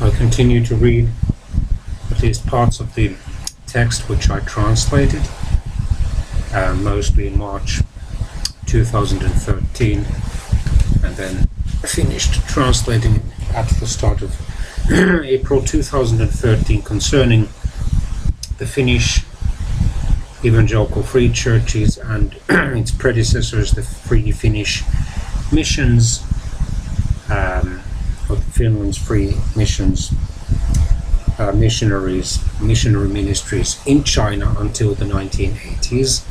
I'll continue to read at least parts of the text which I translated, mostly in March 2013, and then finished translating it at the start of April 2013 concerning the Finnish Evangelical Free Churches and its predecessors, the Free Finnish Missions, or Finland's Free Missions, missionary ministries in China until the 1980s.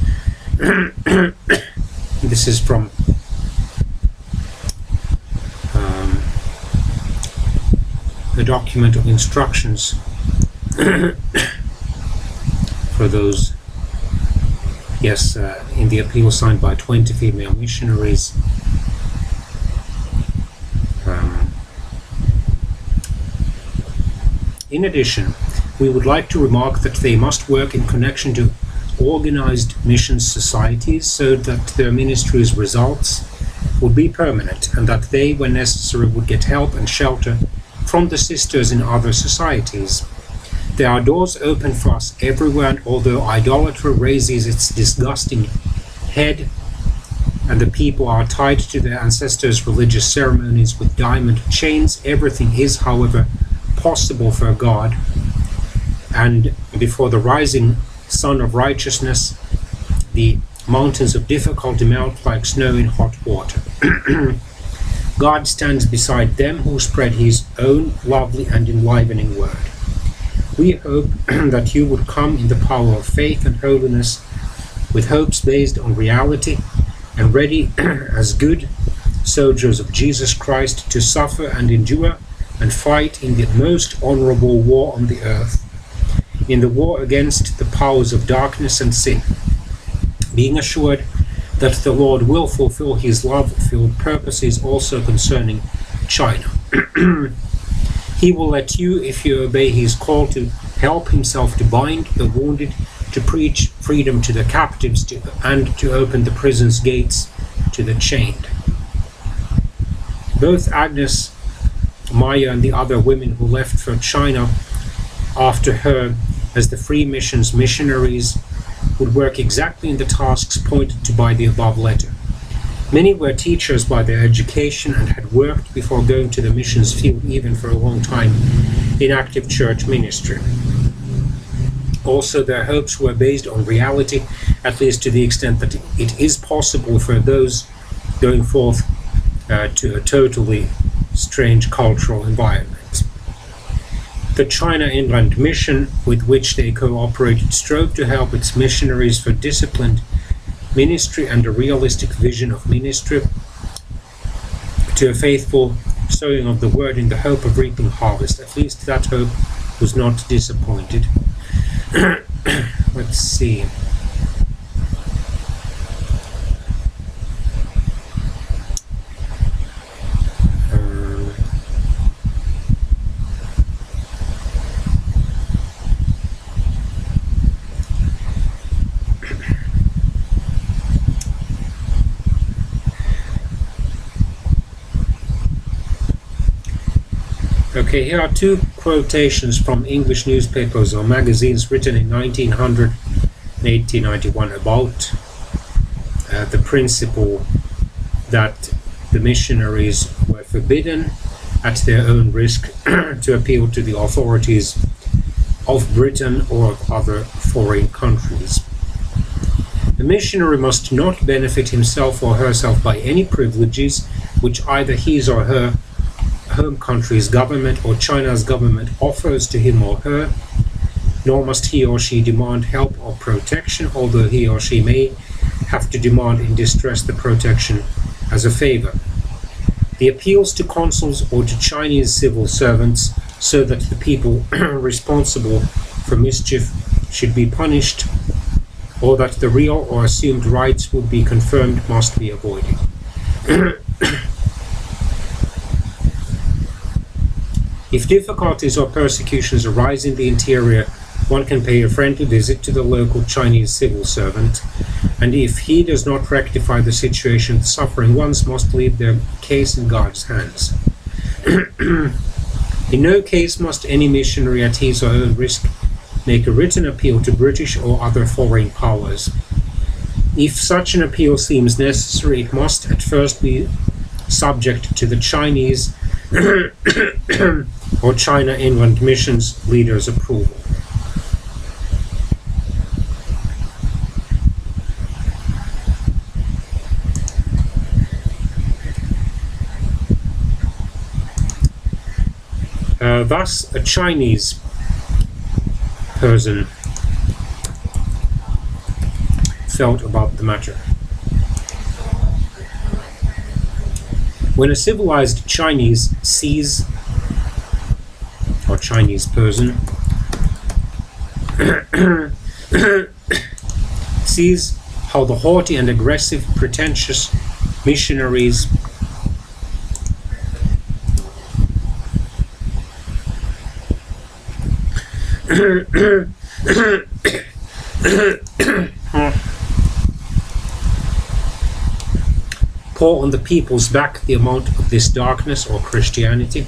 This is from the document of instructions for those, in the appeal signed by 20 female missionaries. In addition, we would like to remark that they must work in connection to organized mission societies so that their ministry's results would be permanent and that they, when necessary, would get help and shelter from the sisters in other societies. There are doors open for us everywhere, and although idolatry raises its disgusting head and the people are tied to their ancestors' religious ceremonies with diamond chains, everything is, however, possible for God, and before the rising sun of righteousness, the mountains of difficulty melt like snow in hot water. God stands beside them who spread his own lovely and enlivening word. We hope that you would come in the power of faith and holiness, with hopes based on reality, and ready as good soldiers of Jesus Christ to suffer and endure and fight in the most honorable war on the earth, in the war against the powers of darkness and sin, being assured that the Lord will fulfill his love-filled purposes also concerning China. He will let you, if you obey his call, to help himself to bind the wounded, to preach freedom to the captives, and to open the prison's gates to the chained. Both Agnes, Maya, and the other women who left for China after her as the Free Missions missionaries would work exactly in the tasks pointed to by the above letter. Many were teachers by their education and had worked before going to the missions field even for a long time in active church ministry. Also, their hopes were based on reality, at least to the extent that it is possible for those going forth to a totally strange cultural environment. The China Inland Mission, with which they cooperated, strove to help its missionaries for disciplined ministry and a realistic vision of ministry, to a faithful sowing of the word in the hope of reaping harvest. At least that hope was not disappointed. Let's see. Okay, here are two quotations from English newspapers or magazines written in 1900 and 1891 about the principle that the missionaries were forbidden at their own risk to appeal to the authorities of Britain or of other foreign countries. The missionary must not benefit himself or herself by any privileges which either his or her home country's government or China's government offers to him or her, nor must he or she demand help or protection, although he or she may have to demand in distress the protection as a favor. The appeals to consuls or to Chinese civil servants so that the people responsible for mischief should be punished, or that the real or assumed rights would be confirmed, must be avoided. If difficulties or persecutions arise in the interior, one can pay a friendly visit to the local Chinese civil servant, and if he does not rectify the situation, the suffering ones must leave their case in God's hands. In no case must any missionary at his or her risk make a written appeal to British or other foreign powers. If such an appeal seems necessary, it must at first be subject to the Chinese or China Inland Missions leaders' approval. Thus, a Chinese person felt about the matter. When a civilized Chinese sees, or Chinese person, sees how the haughty and aggressive, pretentious missionaries pour on the people's back the amount of this darkness or Christianity.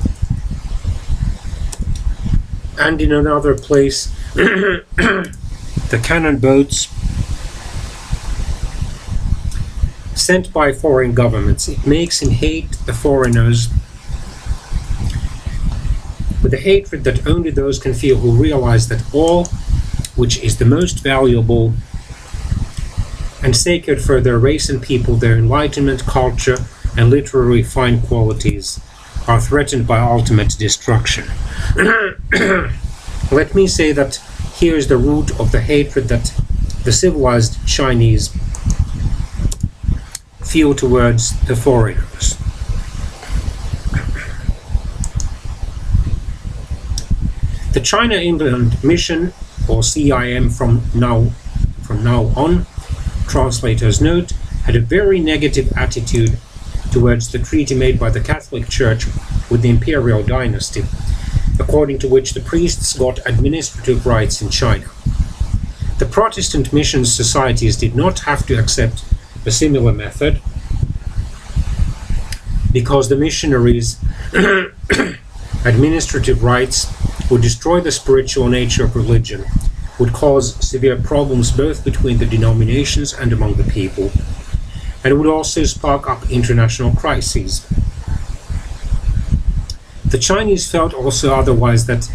And in another place, the cannon boats sent by foreign governments, it makes him hate the foreigners with a hatred that only those can feel who realize that all which is the most valuable and sacred for their race and people, their enlightenment, culture, and literary fine qualities, are threatened by ultimate destruction. Let me say that here is the root of the hatred that the civilized Chinese feel towards the foreigners. The China Inland Mission, or CIM from now on, translator's note, had a very negative attitude towards the treaty made by the Catholic Church with the imperial dynasty, according to which the priests got administrative rights in China. The Protestant mission societies did not have to accept a similar method because the missionaries' administrative rights would destroy the spiritual nature of religion, would cause severe problems both between the denominations and among the people, and would also spark up international crises. The Chinese felt also otherwise, that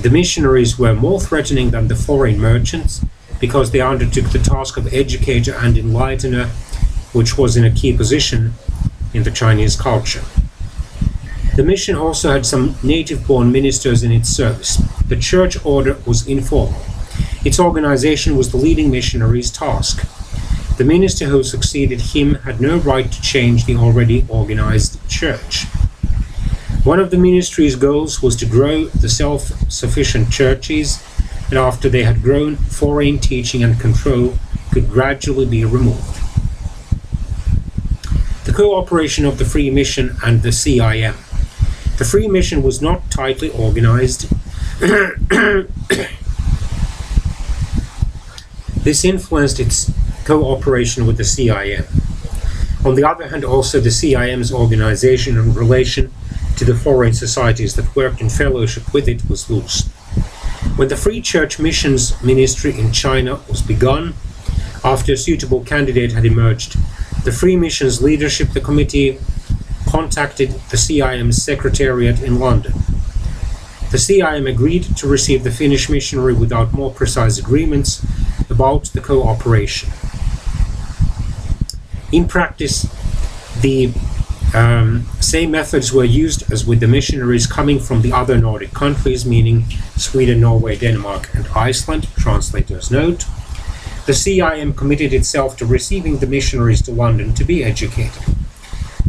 the missionaries were more threatening than the foreign merchants because they undertook the task of educator and enlightener, which was in a key position in the Chinese culture. The mission also had some native-born ministers in its service. The church order was informal. Its organization was the leading missionary's task. The minister who succeeded him had no right to change the already organized church. One of the ministry's goals was to grow the self-sufficient churches, and after they had grown, foreign teaching and control could gradually be removed. The cooperation of the Free Mission and the CIM. The Free Mission was not tightly organized. This influenced its cooperation with the CIM. On the other hand, also the CIM's organization in relation to the foreign societies that worked in fellowship with it was loose. When the Free Church Missions Ministry in China was begun, after a suitable candidate had emerged, the Free Missions leadership, the committee, contacted the CIM's secretariat in London. The CIM agreed to receive the Finnish missionary without more precise agreements about the cooperation. In practice, the same methods were used as with the missionaries coming from the other Nordic countries, meaning Sweden, Norway, Denmark, and Iceland. Translator's note. The CIM committed itself to receiving the missionaries to London to be educated.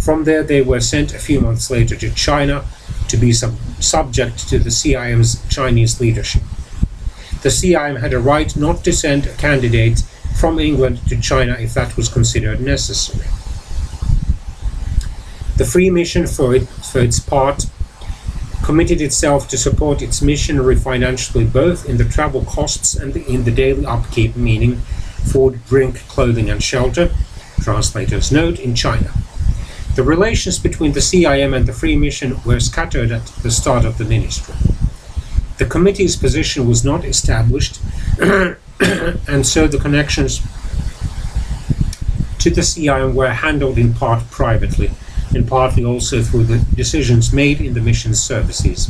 From there, they were sent a few months later to China to be subject to the CIM's Chinese leadership. The CIM had a right not to send a candidate from England to China if that was considered necessary. The Free Mission, for its part, committed itself to support its missionary financially, both in the travel costs and in the daily upkeep, meaning food, drink, clothing, and shelter. Translator's note, in China. The relations between the CIM and the Free Mission were scattered at the start of the ministry. The committee's position was not established, and so the connections to the CIM were handled in part privately, and partly also through the decisions made in the mission's services.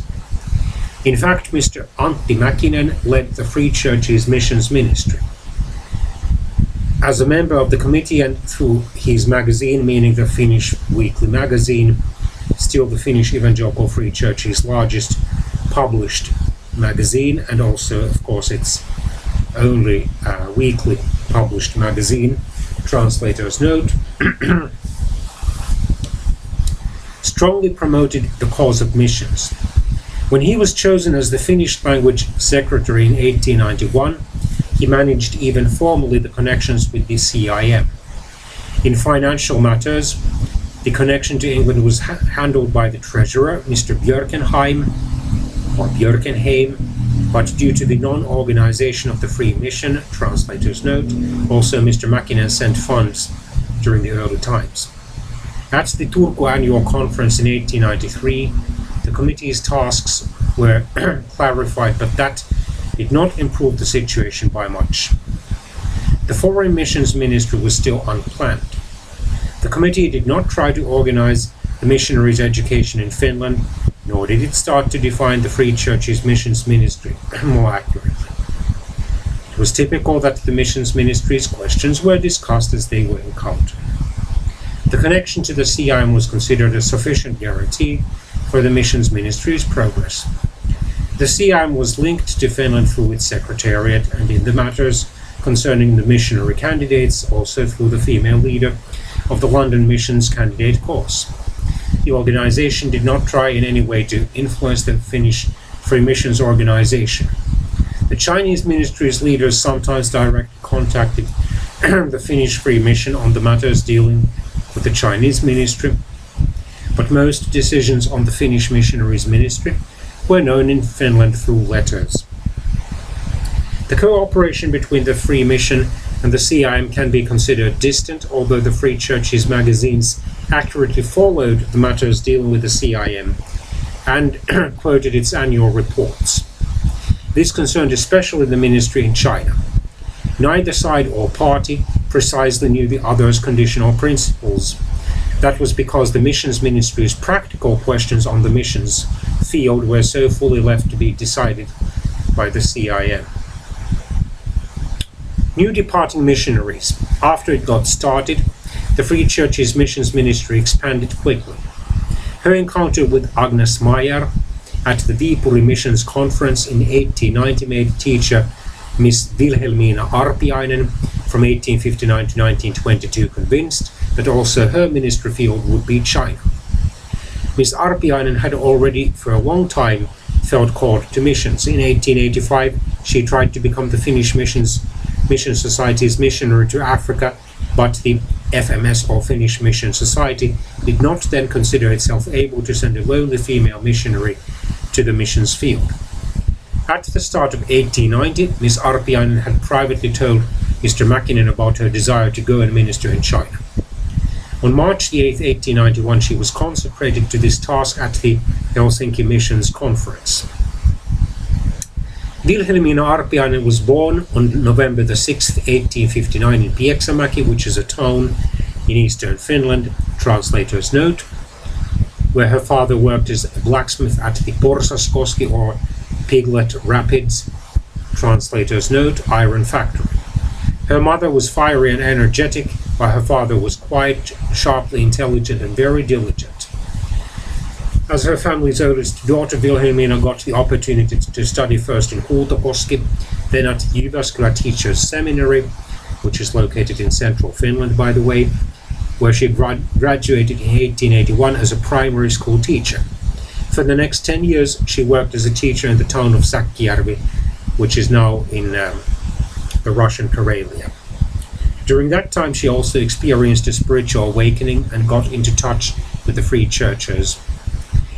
In fact, Mr. Antti Mäkinen led the Free Church's missions ministry. As a member of the committee and through his magazine, meaning the Finnish weekly magazine, still the Finnish Evangelical Free Church's largest published magazine, and also, of course, its only weekly published magazine, Translator's Note, strongly promoted the cause of missions. When he was chosen as the Finnish language secretary in 1891, he managed even formally the connections with the CIM. In financial matters, the connection to England was handled by the treasurer, Mr. Björkenheim, but due to the non-organization of the Free Mission, Translator's Note, also Mr. Mäkinen sent funds during the early times. At the Turku Annual Conference in 1893, the committee's tasks were clarified, but that did not improve the situation by much. The Foreign Missions Ministry was still unplanned. The committee did not try to organize the missionaries' education in Finland, nor did it start to define the Free Church's missions ministry more accurately. It was typical that the missions ministry's questions were discussed as they were encountered. The connection to the CIM was considered a sufficient guarantee for the missions ministry's progress. The CIM was linked to Finland through its secretariat, and in the matters concerning the missionary candidates, also through the female leader of the London Missions candidate course. The organization did not try in any way to influence the Finnish Free Missions organization. The Chinese ministry's leaders sometimes directly contacted the Finnish Free Mission on the matters dealing with the Chinese ministry, but most decisions on the Finnish missionaries' ministry were known in Finland through letters. The cooperation between the Free Mission and the CIM can be considered distant, although the Free Church's magazines accurately followed the matters dealing with the CIM and quoted its annual reports. This concerned especially the ministry in China. Neither side or party precisely knew the other's condition or principles. That was because the missions ministry's practical questions on the missions field were so fully left to be decided by the CIM. New departing missionaries. After it got started, the Free Church's missions ministry expanded quickly. Her encounter with Agnes Meyer at the Viipuri Missions Conference in 1890 made teacher Miss Wilhelmina Arpiainen from 1859 to 1922 convinced that also her ministry field would be China. Miss Arpiainen had already for a long time felt called to missions. In 1885, she tried to become the Finnish Mission Society's missionary to Africa, but the FMS, or Finnish Mission Society, did not then consider itself able to send a lowly female missionary to the missions field. At the start of 1890, Miss Arpiainen had privately told Mr. Mäkinen about her desire to go and minister in China. On March 8, 1891, she was consecrated to this task at the Helsinki Missions Conference. Wilhelmina Arpiainen was born on November 6, 1859 in Pieksämäki, which is a town in eastern Finland, Translator's Note, where her father worked as a blacksmith at the Porsaskoski or Piglet Rapids, Translator's Note, iron factory. Her mother was fiery and energetic, while her father was quiet, sharply intelligent, and very diligent. As her family's oldest daughter, Wilhelmina got the opportunity to study first in Huutokoski, then at Jyväskylä Teachers Seminary, which is located in central Finland, by the way, where she graduated in 1881 as a primary school teacher. For the next 10 years, she worked as a teacher in the town of Säkkijärvi, which is now in the Russian Karelia. During that time, she also experienced a spiritual awakening and got into touch with the Free Churchers.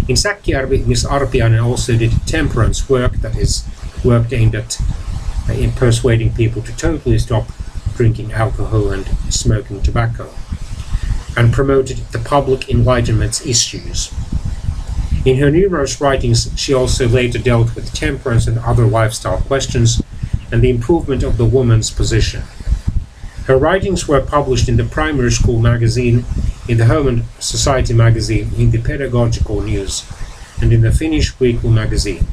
In Säkkijärvi, Miss Arpiainen also did temperance work, that is, work aimed at in persuading people to totally stop drinking alcohol and smoking tobacco. and promoted the public enlightenment issues. In her numerous writings, she also later dealt with temperance and other lifestyle questions and the improvement of the woman's position. Her writings were published in the primary school magazine, in the Home and Society magazine, in the Pedagogical News, and in the Finnish weekly magazine.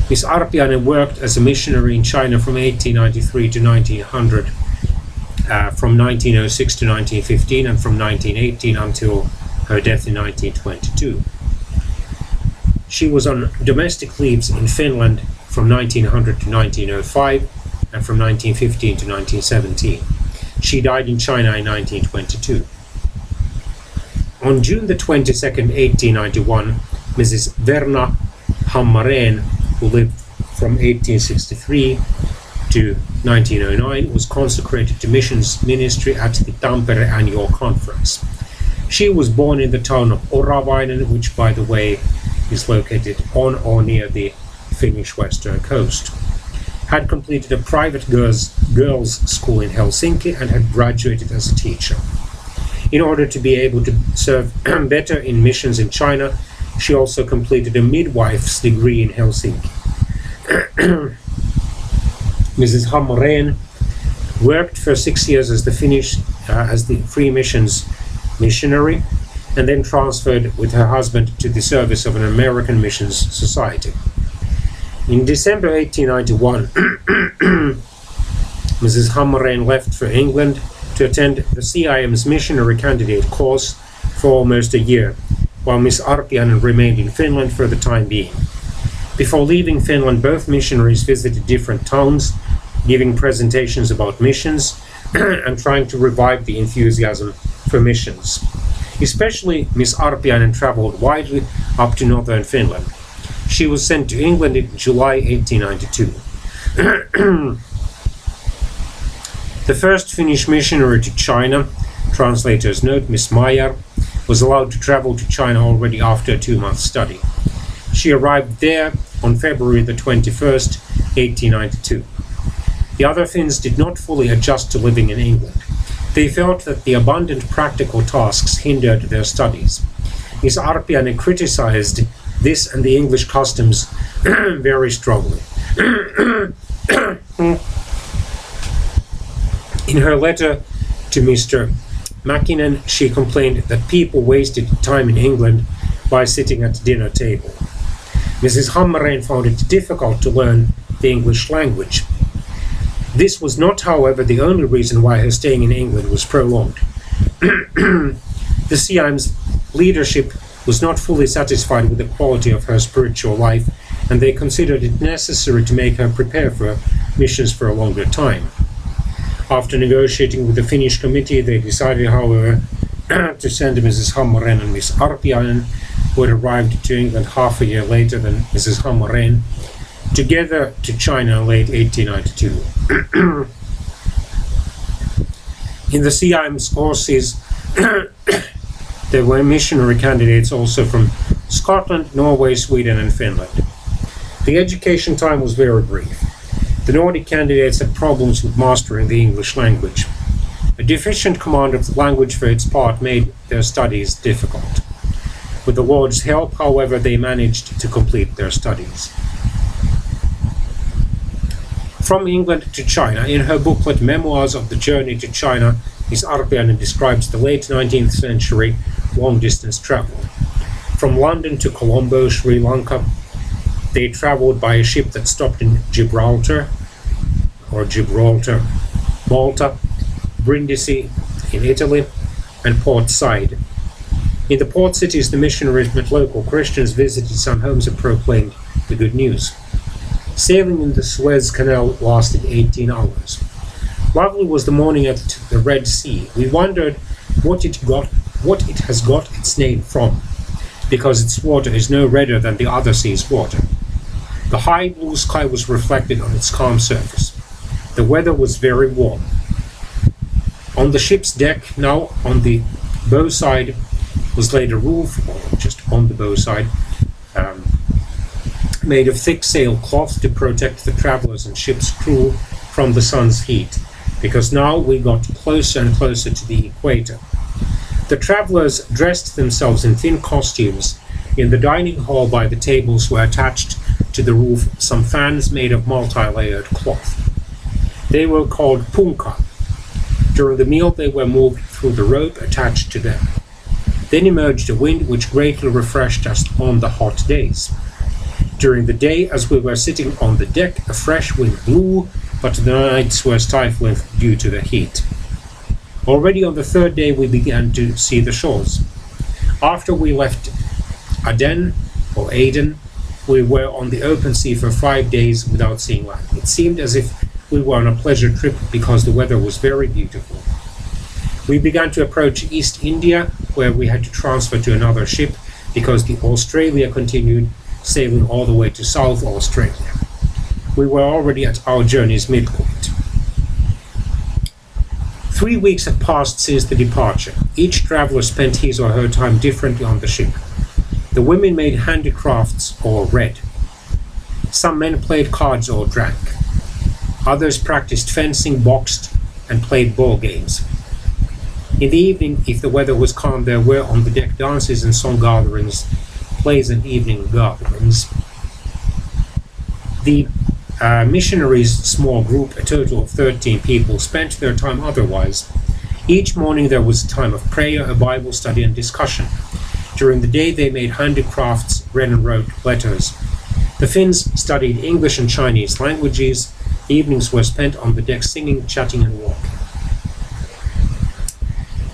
Miss Arpiainen worked as a missionary in China from 1893 to 1900, from 1906 to 1915, and from 1918 until her death in 1922. She was on domestic leaves in Finland from 1900 to 1905 and from 1915 to 1917. She died in China in 1922. On June the 22nd, 1891, Mrs. Verna Hammarén, who lived from 1863 to 1909, was consecrated to missions ministry at the Tampere Annual Conference. She was born in the town of Oravainen, which, by the way, is located on or near the Finnish western coast. Had completed a private girls' school in Helsinki and had graduated as a teacher. In order to be able to serve better in missions in China, she also completed a midwife's degree in Helsinki. Mrs. Hammarén worked for 6 years as the Free Missions missionary, and then transferred with her husband to the service of an American Missions Society. In December 1891, Mrs. Hammarén left for England to attend the CIM's missionary candidate course for almost a year, while Miss Arpiainen remained in Finland for the time being. Before leaving Finland, both missionaries visited different towns, giving presentations about missions and trying to revive the enthusiasm for missions. Especially Miss Arpiainen traveled widely up to northern Finland. She was sent to England in July 1892. The first Finnish missionary to China, translator's note, Miss Meyer, was allowed to travel to China already after a 2-month study. She arrived there on February the 21st, 1892. The other Finns did not fully adjust to living in England. They felt that the abundant practical tasks hindered their studies. Miss Arpiainen criticized this and the English customs very strongly. In her letter to Mr. Mäkinen, she complained that people wasted time in England by sitting at dinner table. Mrs. Hammarén found it difficult to learn the English language. This was not, however, the only reason why her staying in England was prolonged. The CIM's leadership was not fully satisfied with the quality of her spiritual life, and they considered it necessary to make her prepare for missions for a longer time. After negotiating with the Finnish committee, they decided, however, to send Mrs. Hammarén and Miss Arpiainen, who had arrived to England half a year later than Mrs. Hammarén, together to China in late 1892. In the CIM's courses, there were missionary candidates also from Scotland, Norway, Sweden and Finland. The education time was very brief. The Nordic candidates had problems with mastering the English language. A deficient command of the language for its part made their studies difficult. With the Lord's help, however, they managed to complete their studies. From England to China, in her booklet Memoirs of the Journey to China, Miss Arpiainen describes the late 19th century long-distance travel. From London to Colombo, Sri Lanka, they traveled by a ship that stopped in Gibraltar, Malta, Brindisi in Italy, and Port Said. In the port cities, the missionaries met local Christians, visited some homes and proclaimed the good news. Sailing in the Suez Canal lasted 18 hours. Lovely was the morning at the Red Sea. We wondered what it has got its name from, because its water is no redder than the other sea's water. The high blue sky was reflected on its calm surface. The weather was very warm. On the ship's deck, now on the bow side, was laid a roof, or just on the bow side, made of thick sailcloth to protect the travelers and ship's crew from the sun's heat. because now we got closer and closer to the equator. The travelers dressed themselves in thin costumes. In the dining hall by the tables were attached to the roof some fans made of multi-layered cloth. They were called punkah. During the meal they were moved through the rope attached to them. Then emerged a wind which greatly refreshed us on the hot days. During the day, as we were sitting on the deck, a fresh wind blew, but the nights were stifling due to the heat. Already on the third day we began to see the shores. After we left Aden, we were on the open sea for 5 days without seeing land. It seemed as if we were on a pleasure trip because the weather was very beautiful. We began to approach East India, where we had to transfer to another ship because the Australia continued sailing all the way to South Australia. We were already at our journey's midpoint. 3 weeks had passed since the departure. Each traveler spent his or her time differently on the ship. The women made handicrafts or read. Some men played cards or drank. Others practiced fencing, boxed, and played ball games. In the evening, if the weather was calm, there were on the deck dances and song gatherings, plays and evening gatherings. The missionaries' small group, a total of 13 people, spent their time otherwise. Each morning there was a time of prayer, a Bible study, and discussion. During the day they made handicrafts, read and wrote letters. The Finns studied English and Chinese languages. Evenings were spent on the deck singing, chatting, and walking.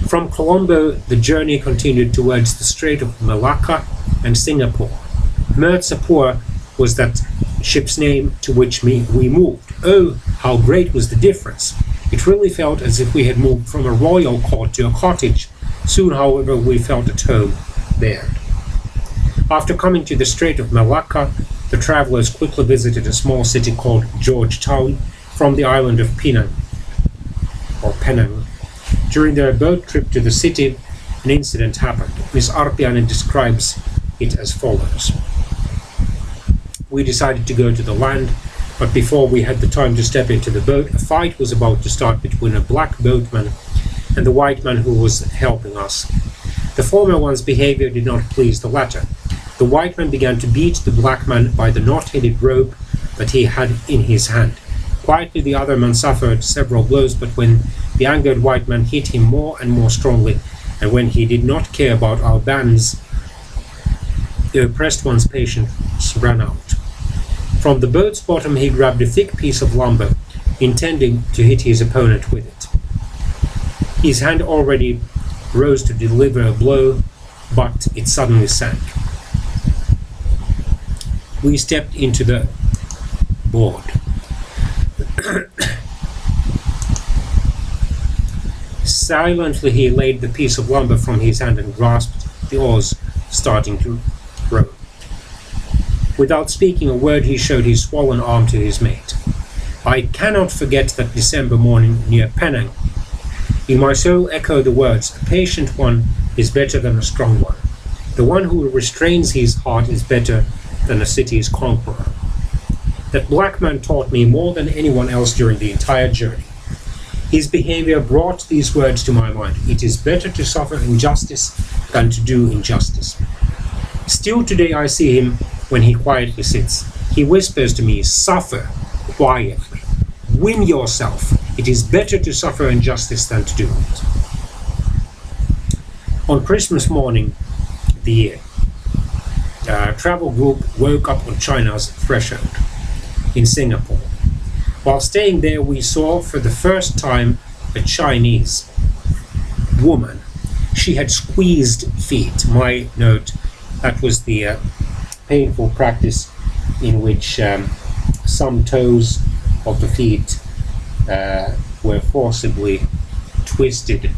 From Colombo, the journey continued towards the Strait of Malacca and Singapore. Mirzapur was that ship's name to which we moved. Oh, how great was the difference! It really felt as if we had moved from a royal court to a cottage. Soon, however, we felt at home there. After coming to the Strait of Malacca, the travelers quickly visited a small city called Georgetown from the island of Penang. During their boat trip to the city, an incident happened. Miss Arpiainen describes it as follows. We decided to go to the land, but before we had the time to step into the boat, a fight was about to start between a black boatman and the white man who was helping us. The former one's behavior did not please the latter. The white man began to beat the black man by the knot-headed rope that he had in his hand. Quietly the other man suffered several blows, but when the angered white man hit him more and more strongly, and when he did not care about our bans, the oppressed one's patience ran out. From the boat's bottom he grabbed a thick piece of lumber, intending to hit his opponent with it. His hand already rose to deliver a blow, but it suddenly sank. We stepped into the board. Silently he laid the piece of lumber from his hand and grasped the oars, starting to row. Without speaking a word, he showed his swollen arm to his mate. I cannot forget that December morning near Penang. In my soul echo the words, a patient one is better than a strong one. The one who restrains his heart is better than a city's conqueror. That black man taught me more than anyone else during the entire journey. His behavior brought these words to my mind. It is better to suffer injustice than to do injustice. Still today I see him when he quietly sits. He whispers to me, suffer quietly. Win yourself. It is better to suffer injustice than to do it. On Christmas morning, the travel group woke up on China's threshold in Singapore. While staying there, we saw for the first time a Chinese woman. She had squeezed feet. My note, that was the painful practice in which some toes of the feet were forcibly twisted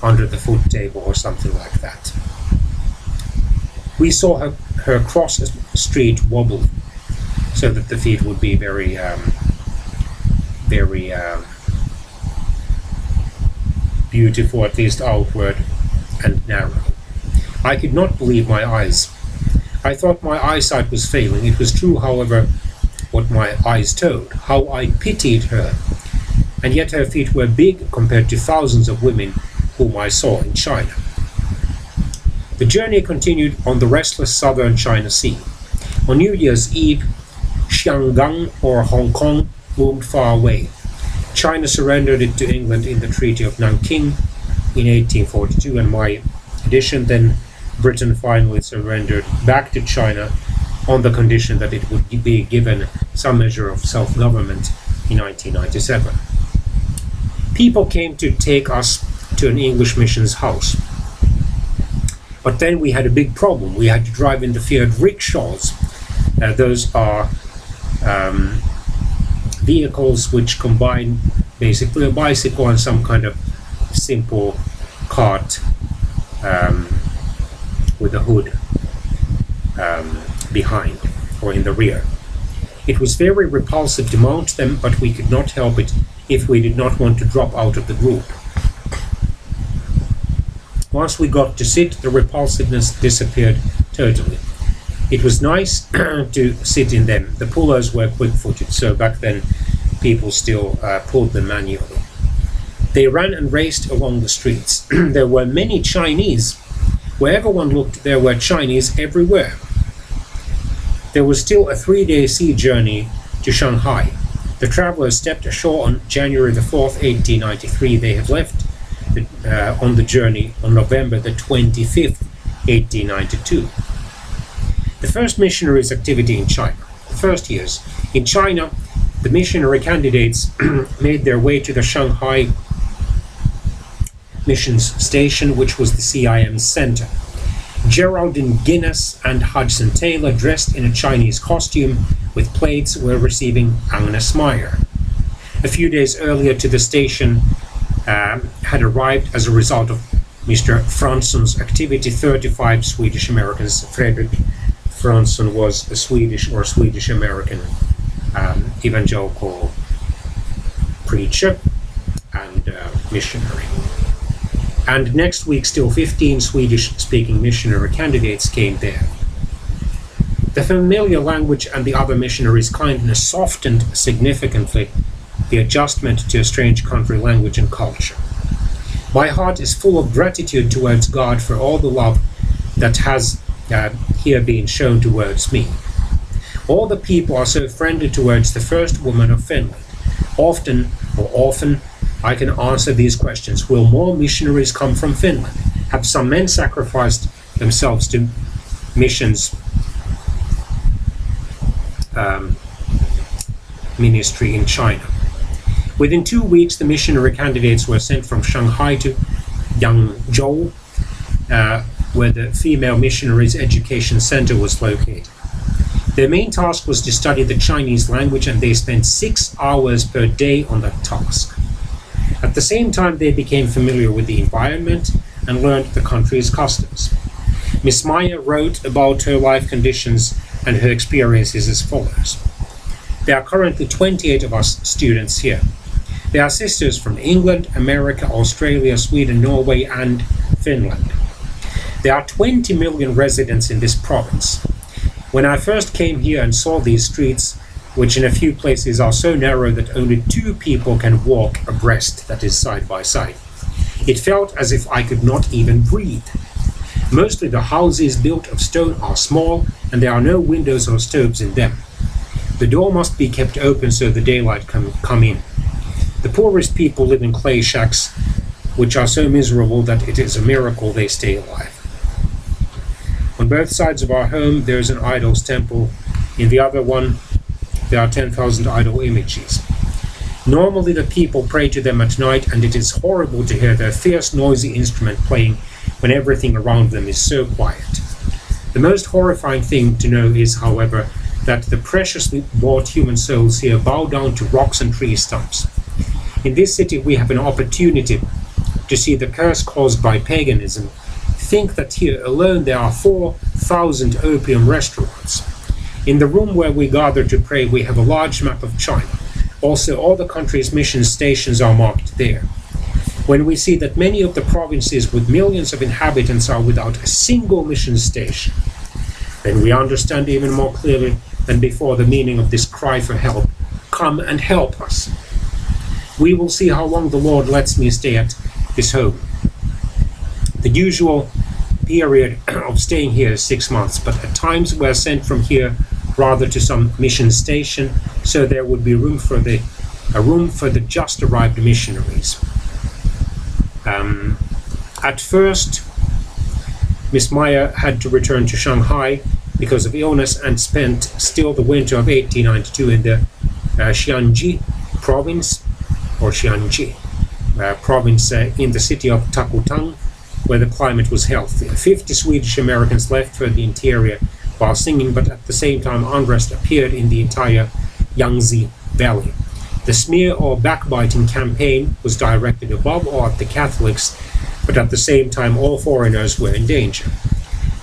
under the foot table or something like that. We saw her cross the street wobble so that the feet would be very beautiful, at least outward, and narrow. I could not believe my eyes. I thought my eyesight was failing. It was true, however, what my eyes told, how I pitied her, and yet her feet were big compared to thousands of women whom I saw in China. The journey continued on the restless southern China Sea. On New Year's Eve, Xianggang, or Hong Kong, loomed far away. China surrendered it to England in the Treaty of Nanking in 1842, and my addition, then Britain finally surrendered back to China on the condition that it would be given some measure of self-government in 1997. People came to take us to an English mission's house. But then we had a big problem. We had to drive in the feared rickshaws. Those are vehicles which combine basically a bicycle and some kind of simple cart with a hood behind or in the rear. It was very repulsive to mount them, but we could not help it if we did not want to drop out of the group. Once we got to sit, the repulsiveness disappeared totally. It was nice to sit in them. The pullers were quick-footed, so back then people still pulled them manually. They ran and raced along the streets. There were many Chinese. Wherever one looked, there were Chinese everywhere. There was still a 3-day sea journey to Shanghai. The travelers stepped ashore on January the 4th, 1893. They had left on the journey on November the 25th, 1892. The first missionaries' activity in China. The first years. In China, the missionary candidates made their way to the Shanghai Missions Station, which was the CIM center. Geraldine Guinness and Hudson Taylor, dressed in a Chinese costume with plates, were receiving Agnes Meyer. A few days earlier to the station had arrived as a result of Mr. Fransson's activity 35 Swedish Americans. Frederick Fransson was a Swedish or Swedish-American evangelical preacher and missionary. And next week, still 15 Swedish-speaking missionary candidates came there. The familiar language and the other missionaries' kindness softened significantly the adjustment to a strange country, language, and culture. My heart is full of gratitude towards God for all the love that has here been shown towards me. All the people are so friendly towards the first woman of Finland. Often, I can answer these questions. Will more missionaries come from Finland? Have some men sacrificed themselves to missions ministry in China? Within 2 weeks, the missionary candidates were sent from Shanghai to Yangzhou, where the female missionaries' education center was located. Their main task was to study the Chinese language, and they spent 6 hours per day on that task. At the same time, they became familiar with the environment and learned the country's customs. Miss Meyer wrote about her life conditions and her experiences as follows. There are currently 28 of us students here. There are sisters from England, America, Australia, Sweden, Norway, and Finland. There are 20 million residents in this province. When I first came here and saw these streets, which in a few places are so narrow that only 2 people can walk abreast, that is side by side, it felt as if I could not even breathe. Mostly the houses built of stone are small, and there are no windows or stoves in them. The door must be kept open so the daylight can come in. The poorest people live in clay shacks, which are so miserable that it is a miracle they stay alive. On both sides of our home there is an idol's temple. In the other one there are 10,000 idol images. Normally the people pray to them at night, and it is horrible to hear their fierce noisy instrument playing when everything around them is so quiet. The most horrifying thing to know is, however, that the preciously bought human souls here bow down to rocks and tree stumps. In this city we have an opportunity to see the curse caused by paganism. Think that here alone there are 4,000 opium restaurants. In the room where we gather to pray we have a large map of China. Also all the country's mission stations are marked there. When we see that many of the provinces with millions of inhabitants are without a single mission station, then we understand even more clearly than before the meaning of this cry for help. Come and help us. We will see how long the Lord lets me stay at his home. The usual period of staying here is 6 months, but at times we are sent from here rather to some mission station, so there would be a room for the just arrived missionaries. At first, Miss Meyer had to return to Shanghai because of illness and spent still the winter of 1892 in the Xianji province, in the city of Takutang, where the climate was healthy. 50 Swedish Americans left for the interior while singing, but at the same time unrest appeared in the entire Yangtze Valley. The smear or backbiting campaign was directed above all at the Catholics, but at the same time all foreigners were in danger.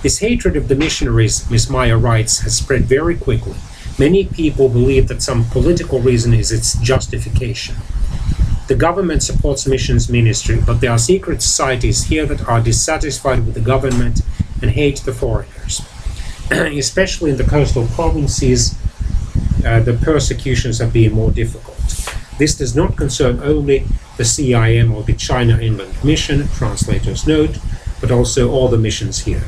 This hatred of the missionaries, Miss Meyer writes, has spread very quickly. Many people believe that some political reason is its justification. The government supports missions ministry, but there are secret societies here that are dissatisfied with the government and hate the foreigners. Especially in the coastal provinces, the persecutions have been more difficult. This does not concern only the CIM or the China Inland Mission, translator's note, but also all the missions here.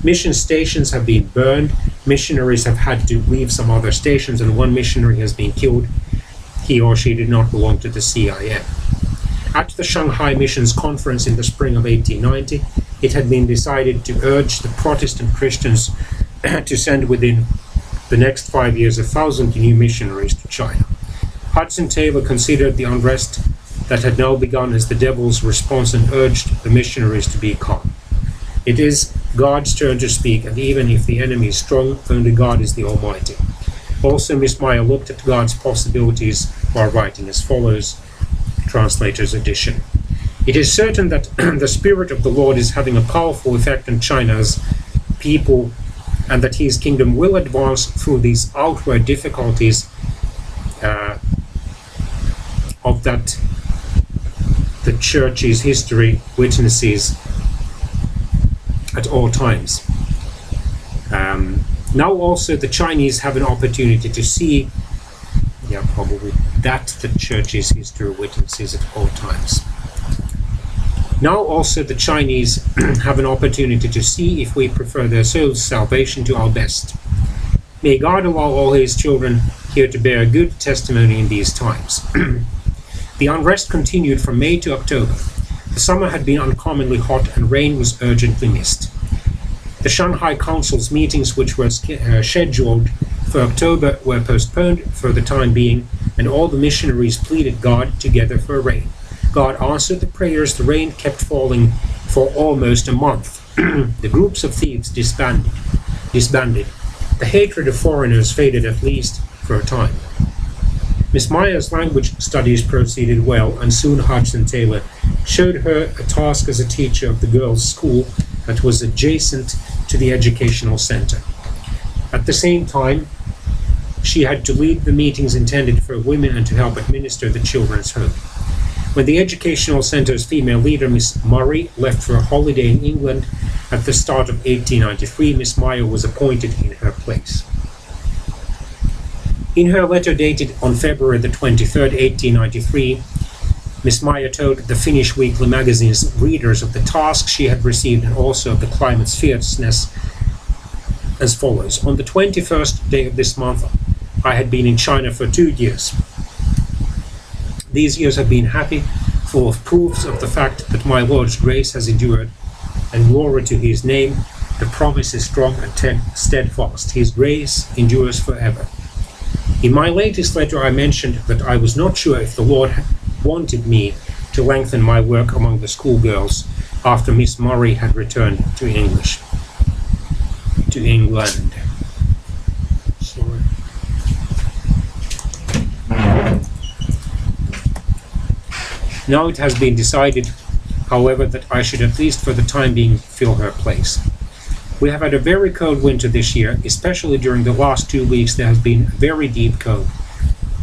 Mission stations have been burned, missionaries have had to leave some other stations, and one missionary has been killed. He or she did not belong to the CIM. At the Shanghai Missions Conference in the spring of 1890, it had been decided to urge the Protestant Christians to send within the next 5 years 1,000 new missionaries to China. Hudson Taylor considered the unrest that had now begun as the devil's response and urged the missionaries to be calm. It is God's turn to speak, and even if the enemy is strong, only God is the Almighty. Also, Miss Meyer looked at God's possibilities while writing as follows, translator's edition. It is certain that the Spirit of the Lord is having a powerful effect on China's people, and that his kingdom will advance through these outward difficulties of that the Church's history witnesses at all times. Now also the Chinese have an opportunity to see, probably that the Church's history witnesses at all times. Now also the Chinese have an opportunity to see if we prefer their souls' salvation to our best. May God allow all his children here to bear good testimony in these times. The unrest continued from May to October. The summer had been uncommonly hot and rain was urgently missed. The Shanghai Council's meetings, which were scheduled for October, were postponed for the time being, and all the missionaries pleaded God together for rain. God answered the prayers. The rain kept falling for almost a month. The groups of thieves disbanded. The hatred of foreigners faded, at least for a time. Miss Meyer's language studies proceeded well, and soon Hudson Taylor showed her a task as a teacher of the girls' school that was adjacent to the educational center. At the same time, she had to lead the meetings intended for women and to help administer the children's home. When the educational center's female leader, Miss Murray, left for a holiday in England at the start of 1893, Miss Meyer was appointed in her place. In her letter dated on February the 23rd, 1893, Miss Meyer told the Finnish weekly magazine's readers of the task she had received and also of the climate's fierceness as follows. On the 21st day of this month, I had been in China for 2 years. These years have been happy, full of proofs of the fact that my Lord's grace has endured, and glory to his name. The promise is strong and steadfast. His grace endures forever. In my latest letter, I mentioned that I was not sure if the Lord wanted me to lengthen my work among the schoolgirls after Miss Murray had returned to England. Sorry. Now it has been decided, however, that I should at least for the time being fill her place. We have had a very cold winter this year, especially during the last 2 weeks there has been a very deep cold.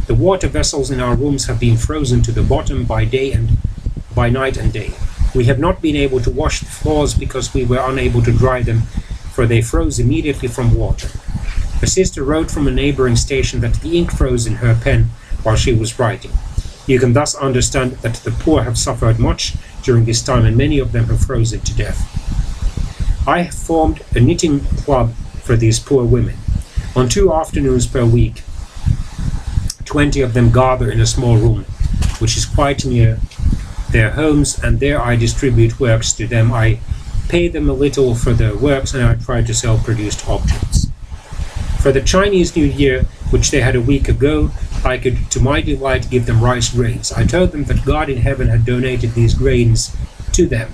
The water vessels in our rooms have been frozen to the bottom by night and day. We have not been able to wash the floors because we were unable to dry them, for they froze immediately from water. A sister wrote from a neighboring station that the ink froze in her pen while she was writing. You can thus understand that the poor have suffered much during this time, and many of them have frozen to death. I have formed a knitting club for these poor women. On 2 afternoons per week, 20 of them gather in a small room, which is quite near their homes, and there I distribute works to them. I pay them a little for their works, and I try to sell produced objects. For the Chinese New Year, which they had a week ago, I could, to my delight, give them rice grains. I told them that God in heaven had donated these grains to them.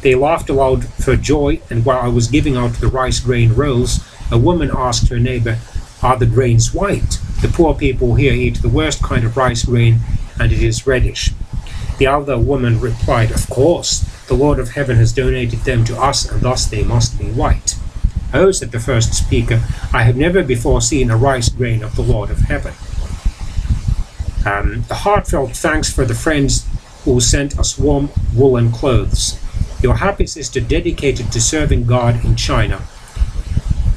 They laughed aloud for joy, and while I was giving out the rice grain rolls, a woman asked her neighbor, "Are the grains white? The poor people here eat the worst kind of rice grain, and it is reddish." The other woman replied, "Of course, the Lord of heaven has donated them to us, and thus they must be white." "Oh," said the first speaker, "I have never before seen a rice grain of the Lord of heaven." The heartfelt thanks for the friends who sent us warm woolen clothes. Your happy sister dedicated to serving God in China,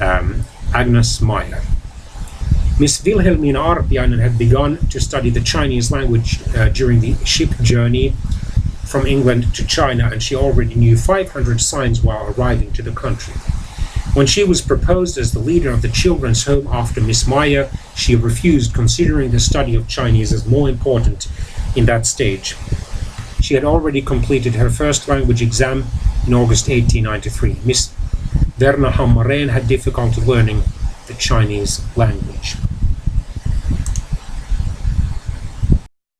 Agnes Meyer. Miss Wilhelmina Arpiainen had begun to study the Chinese language during the ship journey from England to China, and she already knew 500 signs while arriving to the country. When she was proposed as the leader of the children's home after Miss Meyer, she refused, considering the study of Chinese as more important in that stage. She had already completed her first language exam in August 1893. Miss Verna Hammarén had difficulty learning the Chinese language.